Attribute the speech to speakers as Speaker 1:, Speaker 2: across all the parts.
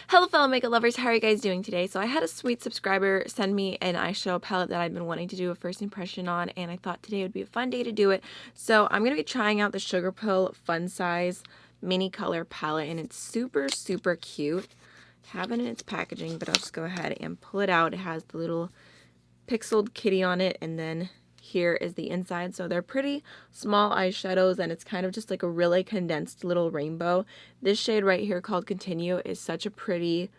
Speaker 1: Hello fellow makeup lovers, how are you guys doing today? So I had a sweet subscriber send me an eyeshadow palette that I've been wanting to do a first impression on, and I thought today would be a fun day to do it. So I'm going to be trying out the Sugarpill Fun Size Mini Color Palette, and it's super cute. I have it in its packaging, but I'll just go ahead and pull it out. It has the little pixeled kitty on it, and then here is the inside. So they're pretty small eyeshadows, and it's kind of just like a really condensed little rainbow. This shade right here called Continue is such a pretty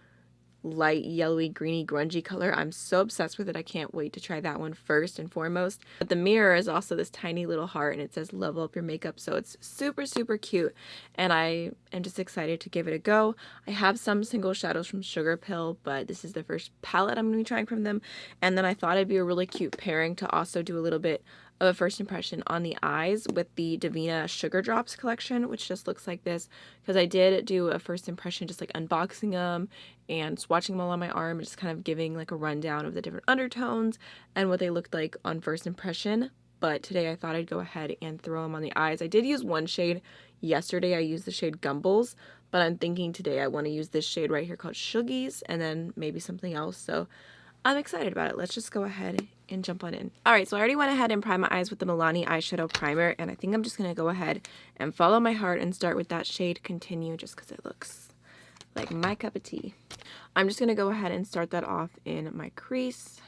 Speaker 1: light yellowy greeny grungy color. I'm so obsessed with it. I can't wait to try that one first and foremost. But the mirror is also this tiny little heart, and it says level up your makeup, so it's super cute, and I am just excited to give it a go. I have some single shadows from Sugarpill, but this is the first palette I'm going to be trying from them, and then I thought it'd be a really cute pairing to also do a little bit of a first impression on the eyes with the Devinah Sugar Drops collection, which just looks like this, because I did do a first impression just like unboxing them and swatching them all on my arm, just kind of giving like a rundown of the different undertones and what they looked like on first impression. But today I thought I'd go ahead and throw them on the eyes. I did use one shade yesterday. I used the shade Gumballs, but I'm thinking today I want to use this shade right here called Shuggies, and then maybe something else. So I'm excited about it. Let's just go ahead and jump on in. Alright, so I already went ahead and primed my eyes with the Milani eyeshadow primer, and I think I'm just going to go ahead and follow my heart and start with that shade Continue, just because it looks like my cup of tea. I'm just going to go ahead and start that off in my crease.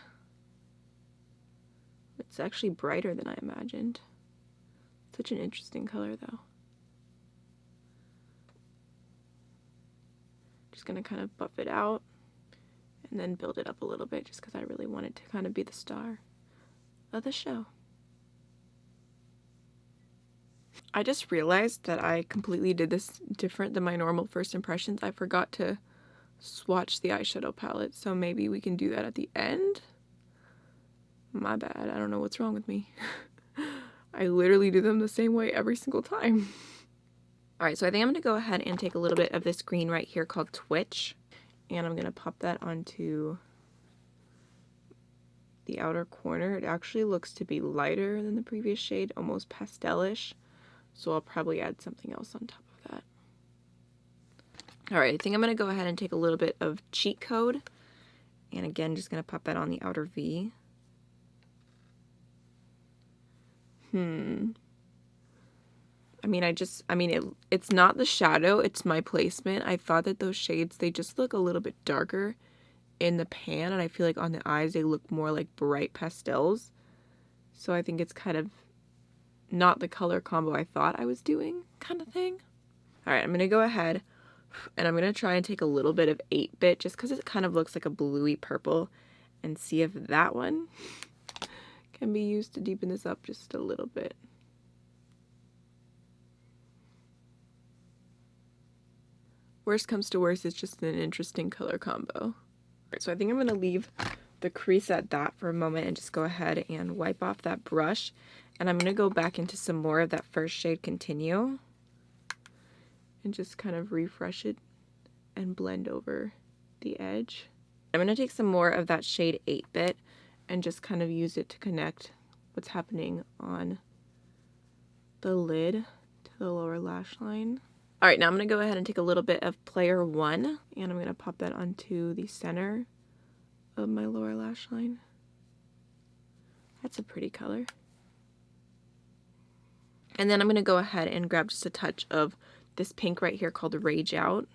Speaker 1: It's actually brighter than I imagined. Such an interesting color though. Just going to kind of buff it out and then build it up a little bit, just because I really want it to kind of be the star of the show. I just realized that I completely did this different than my normal first impressions. I forgot to swatch the eyeshadow palette, so maybe we can do that at the end. My bad, I don't know what's wrong with me. I literally do them the same way every single time. Alright, so I think I'm going to go ahead and take a little bit of this green right here called Twitch, and I'm going to pop that onto the outer corner. It actually looks to be lighter than the previous shade, almost pastelish, so I'll probably add something else on top of that. Alright, I think I'm going to go ahead and take a little bit of Cheat Code, and again, just going to pop that on the outer V. It's not the shadow, it's my placement. I thought that those shades, they just look a little bit darker in the pan, and I feel like on the eyes they look more like bright pastels. So I think it's kind of not the color combo I thought I was doing, kind of thing. Alright, I'm going to go ahead and I'm going to try and take a little bit of 8-bit, just because it kind of looks like a bluey purple, and see if that one can be used to deepen this up just a little bit. Worst comes to worst, it's just an interesting color combo. So I think I'm going to leave the crease at that for a moment and just go ahead and wipe off that brush. And I'm going to go back into some more of that first shade Continue and just kind of refresh it and blend over the edge. I'm going to take some more of that shade 8-bit and just kind of use it to connect what's happening on the lid to the lower lash line. Alright, now I'm going to go ahead and take a little bit of Player 1, and I'm going to pop that onto the center of my lower lash line. That's a pretty color. And then I'm going to go ahead and grab just a touch of this pink right here called Rage Out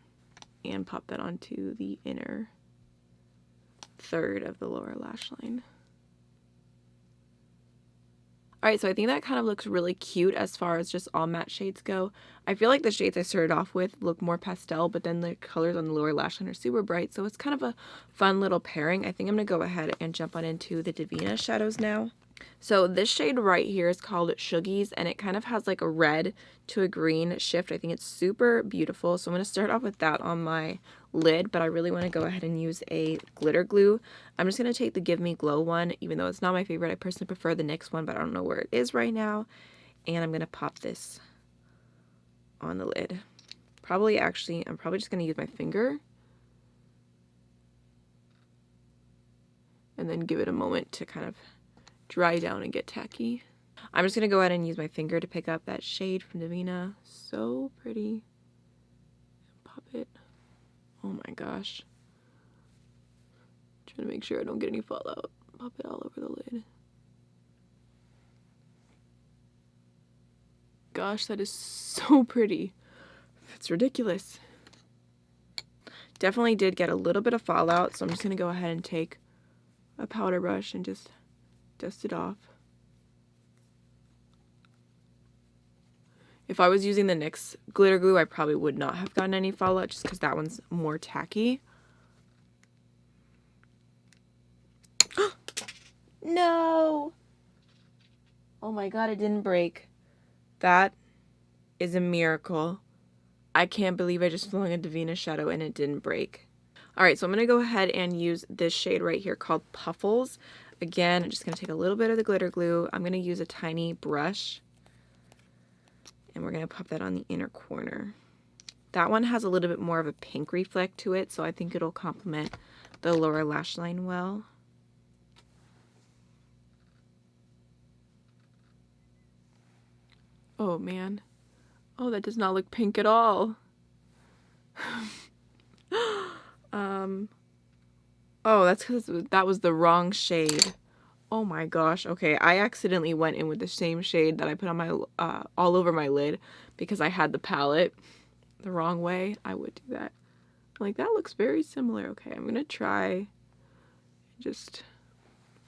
Speaker 1: and pop that onto the inner third of the lower lash line. Alright, so I think that kind of looks really cute as far as just all matte shades go. I feel like the shades I started off with look more pastel, but then the colors on the lower lash line are super bright, so it's kind of a fun little pairing. I think I'm going to go ahead and jump on into the Devinah shadows now. So this shade right here is called Shuggies, and it kind of has like a red to a green shift. I think it's super beautiful, so I'm going to start off with that on my lid, but I really want to go ahead and use a glitter glue. I'm just going to take the Give Me Glow one, even though it's not my favorite. I personally prefer the NYX one, but I don't know where it is right now. And I'm going to pop this on the lid. I'm probably just going to use my finger and then give it a moment to kind of dry down and get tacky. I'm just going to go ahead and use my finger to pick up that shade from Devinah. So pretty. Pop it Oh my gosh. Trying to make sure I don't get any fallout. Pop it all over the lid. Gosh, that is so pretty. It's ridiculous. Definitely did get a little bit of fallout, so I'm just going to go ahead and take a powder brush and just dust it off. If I was using the NYX glitter glue, I probably would not have gotten any fallout just because that one's more tacky. No! Oh my god, it didn't break. That is a miracle. I can't believe I just flung a Devinah shadow and it didn't break. Alright, so I'm going to go ahead and use this shade right here called Puffles. Again, I'm just going to take a little bit of the glitter glue. I'm going to use a tiny brush. And we're going to pop that on the inner corner. That one has a little bit more of a pink reflect to it, so I think it'll complement the lower lash line well. Oh man. Oh, that does not look pink at all. Oh, that's because that was the wrong shade. Oh my gosh. Okay, I accidentally went in with the same shade that I put on my all over my lid because I had the palette the wrong way. I would do that. Like, that looks very similar. Okay, I'm gonna try just,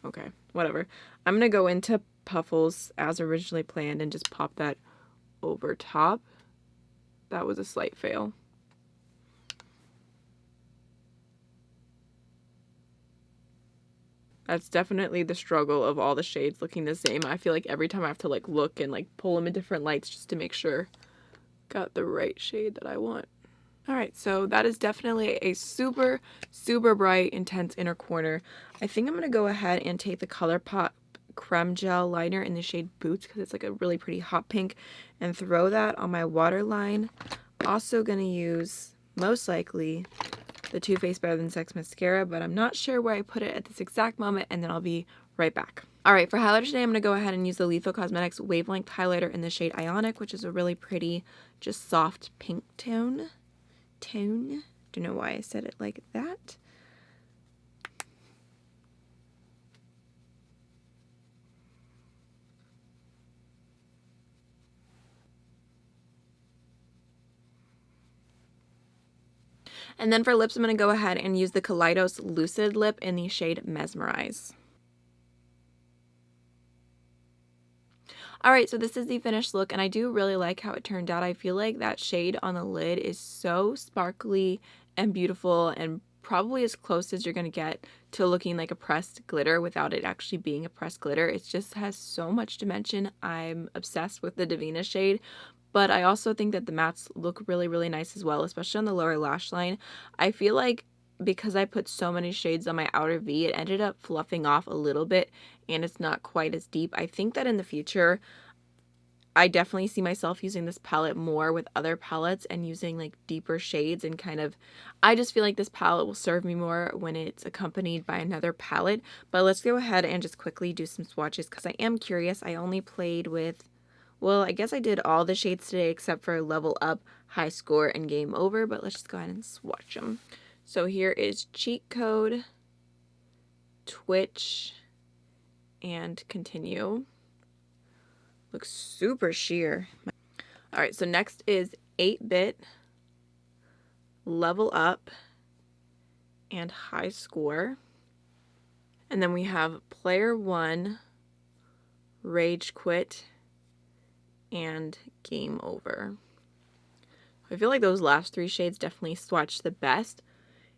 Speaker 1: okay, whatever. I'm gonna go into Puffles as originally planned and just pop that over top. That was a slight fail. That's definitely the struggle of all the shades looking the same. I feel like every time I have to like look and like pull them in different lights just to make sure got the right shade that I want. Alright, so that is definitely a super, super bright, intense inner corner. I think I'm going to go ahead and take the ColourPop Creme Gel liner in the shade Boots because it's like a really pretty hot pink and throw that on my waterline. Also going to use, most likely, the Too Faced Better Than Sex mascara, but I'm not sure where I put it at this exact moment, and then I'll be right back. Alright, for highlighter today, I'm going to go ahead and use the Lethal Cosmetics Wavelength highlighter in the shade Ionic, which is a really pretty, just soft pink tone. Don't know why I said it like that. And then for lips, I'm going to go ahead and use the Kaleidos Lucid Lip in the shade Mesmerize. Alright, so this is the finished look, and I do really like how it turned out. I feel like that shade on the lid is so sparkly and beautiful, and probably as close as you're going to get to looking like a pressed glitter without it actually being a pressed glitter. It just has so much dimension. I'm obsessed with the Devinah shade, but I also think that the mattes look really, really nice as well, especially on the lower lash line. I feel like because I put so many shades on my outer V, it ended up fluffing off a little bit, and it's not quite as deep. I think that in the future, I definitely see myself using this palette more with other palettes and using like deeper shades and kind of, I just feel like this palette will serve me more when it's accompanied by another palette. But let's go ahead and just quickly do some swatches because I am curious. I only played with, well, I guess I did all the shades today except for Level Up, High Score, and Game Over, but let's just go ahead and swatch them. So here is Cheat Code, Twitch, and Continue. Looks super sheer. Alright, so next is 8-Bit, Level Up, and High Score. And then we have Player 1, Rage Quit, and Game Over. I feel like those last three shades definitely swatched the best.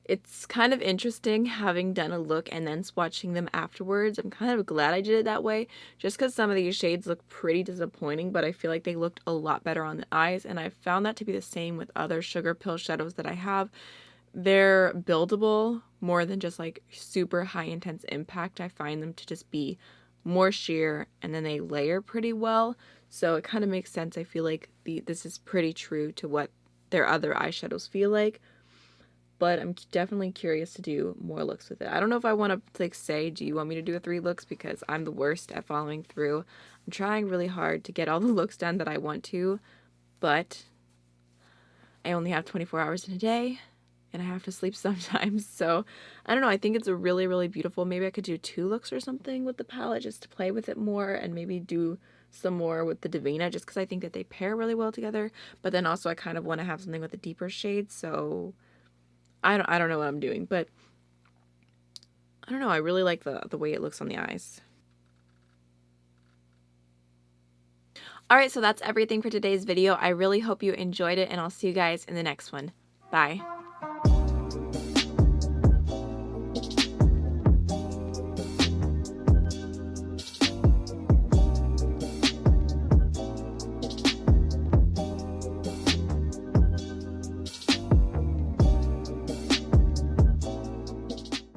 Speaker 1: It's kind of interesting having done a look and then swatching them afterwards. I'm kind of glad I did it that way, just because some of these shades look pretty disappointing, but I feel like they looked a lot better on the eyes, and I found that to be the same with other Sugarpill shadows that I have. They're buildable more than just like super high intense impact. I find them to just be more sheer, and then they layer pretty well, so it kind of makes sense. I feel like this is pretty true to what their other eyeshadows feel like. But I'm definitely curious to do more looks with it. I don't know if I want to like say, do you want me to do 3 looks? Because I'm the worst at following through. I'm trying really hard to get all the looks done that I want to, but I only have 24 hours in a day, and I have to sleep sometimes. So I don't know. I think it's a really, really beautiful. Maybe I could do 2 looks or something with the palette just to play with it more, and maybe do some more with the Devinah just because I think that they pair really well together. But then also I kind of want to have something with a deeper shade. So I don't know what I'm doing, but I don't know. I really like the way it looks on the eyes. Alright, so that's everything for today's video. I really hope you enjoyed it, and I'll see you guys in the next one. Bye.